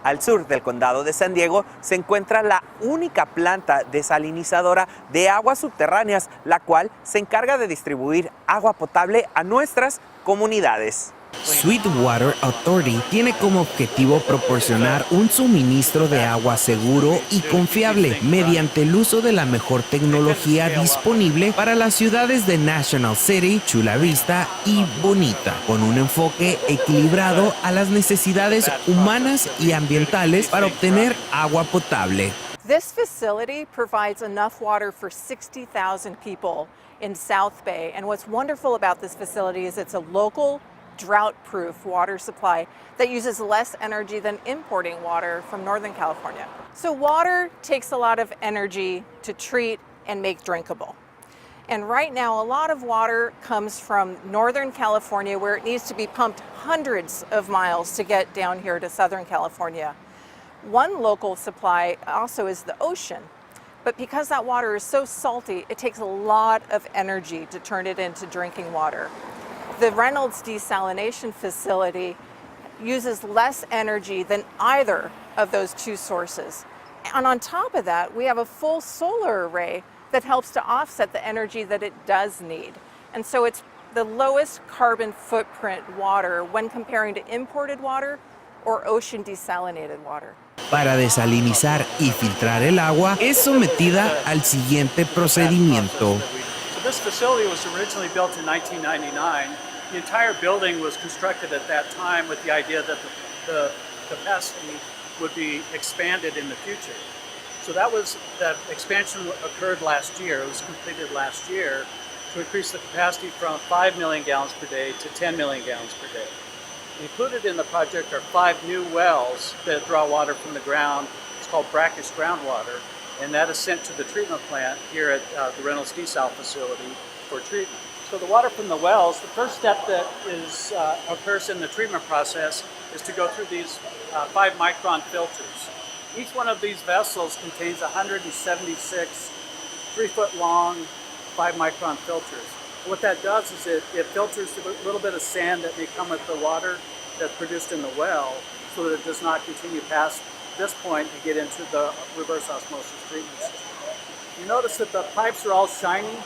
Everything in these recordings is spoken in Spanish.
Al sur del condado de San Diego se encuentra la única planta desalinizadora de aguas subterráneas, la cual se encarga de distribuir agua potable a nuestras comunidades. Sweetwater Authority tiene como objetivo proporcionar un suministro de agua seguro y confiable mediante el uso de la mejor tecnología disponible para las ciudades de National City, Chula Vista y Bonita, con un enfoque equilibrado a las necesidades humanas y ambientales para obtener agua potable. This facility provides enough water for 60,000 people in South Bay, and what's wonderful about this facility is it's a local drought-proof water supply that uses less energy than importing water from Northern California. So water takes a lot of energy to treat and make drinkable. And right now, a lot of water comes from Northern California, where it needs to be pumped hundreds of miles to get down here to Southern California. One local supply also is the ocean. But because that water is so salty, it takes a lot of energy to turn it into drinking water. The Reynolds Desalination facility uses less energy than either of those two sources. And on top of that, we have a full solar array that helps to offset the energy that it does need. And so it's the lowest carbon footprint water when comparing to imported water or ocean desalinated water. Para desalinizar y filtrar el agua, es sometida al siguiente procedimiento. So this facility was originally built in 1999. The entire building was constructed at that time with the idea that the capacity would be expanded in the future. So that expansion occurred last year. It was completed last year to increase the capacity from 5 million gallons per day to 10 million gallons per day. Included in the project are 5 new wells that draw water from the ground. It's called brackish groundwater, and that is sent to the treatment plant here at the Reynolds Desal facility for treatment. So the water from the wells, the first step that occurs in the treatment process is to go through these 5-micron filters. Each one of these vessels contains 176 3-foot-long 5-micron filters. What that does is it filters the little bit of sand that may come with the water that's produced in the well so that it does not continue past this point and get into the reverse osmosis treatment system. You notice that the pipes are all shiny.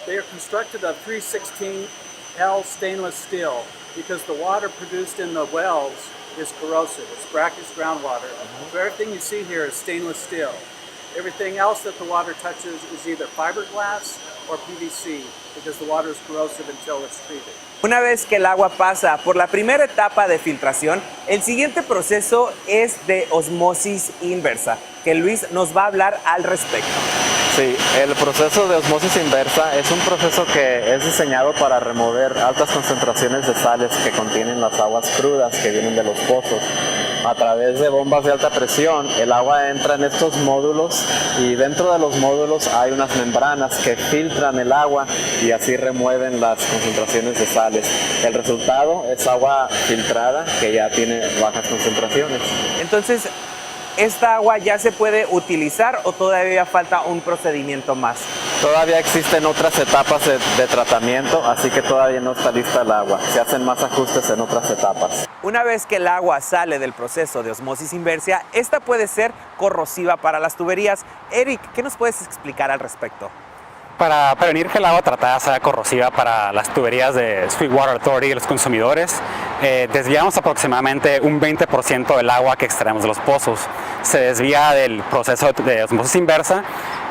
They are constructed of 316L stainless steel because the water produced in the wells is corrosive. It's brackish groundwater. So everything you see here is stainless steel. Everything else that the water touches is either fiberglass or PVC because the water is corrosive until it's treated. Una vez que el agua pasa por la primera etapa de filtración, el siguiente proceso es de osmosis inversa, que Luis nos va a hablar al respecto. Sí, el proceso de osmosis inversa es un proceso que es diseñado para remover altas concentraciones de sales que contienen las aguas crudas que vienen de los pozos. A través de bombas de alta presión, el agua entra en estos módulos y dentro de los módulos hay unas membranas que filtran el agua y así remueven las concentraciones de sales. El resultado es agua filtrada que ya tiene bajas concentraciones. Entonces, ¿esta agua ya se puede utilizar o todavía falta un procedimiento más? Todavía existen otras etapas de tratamiento, así que todavía no está lista el agua. Se hacen más ajustes en otras etapas. Una vez que el agua sale del proceso de osmosis inversa, esta puede ser corrosiva para las tuberías. Eric, ¿qué nos puedes explicar al respecto? Para prevenir que el agua tratada sea corrosiva para las tuberías de Sweetwater Authority y los consumidores, desviamos aproximadamente un 20% del agua que extraemos de los pozos. Se desvía del proceso de osmosis inversa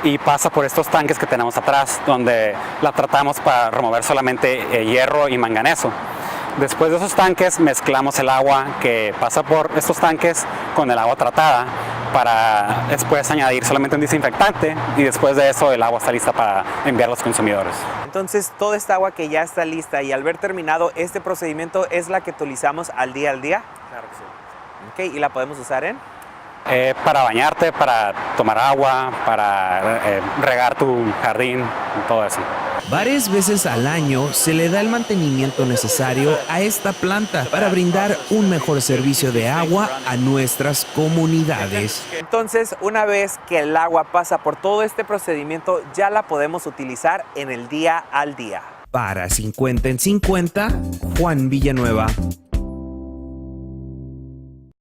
y pasa por estos tanques que tenemos atrás, donde la tratamos para remover solamente hierro y manganeso. Después de esos tanques mezclamos el agua que pasa por estos tanques con el agua tratada para después añadir solamente un desinfectante y después de eso el agua está lista para enviar a los consumidores. Entonces toda esta agua que ya está lista y al haber terminado este procedimiento es la que utilizamos al día? Claro que sí. Okay, ¿y la podemos usar en? Para bañarte, para tomar agua, para regar tu jardín, todo eso. Varias veces al año se le da el mantenimiento necesario a esta planta para brindar un mejor servicio de agua a nuestras comunidades. Entonces, una vez que el agua pasa por todo este procedimiento, ya la podemos utilizar en el día al día. Para 50 en 50, Juan Villanueva.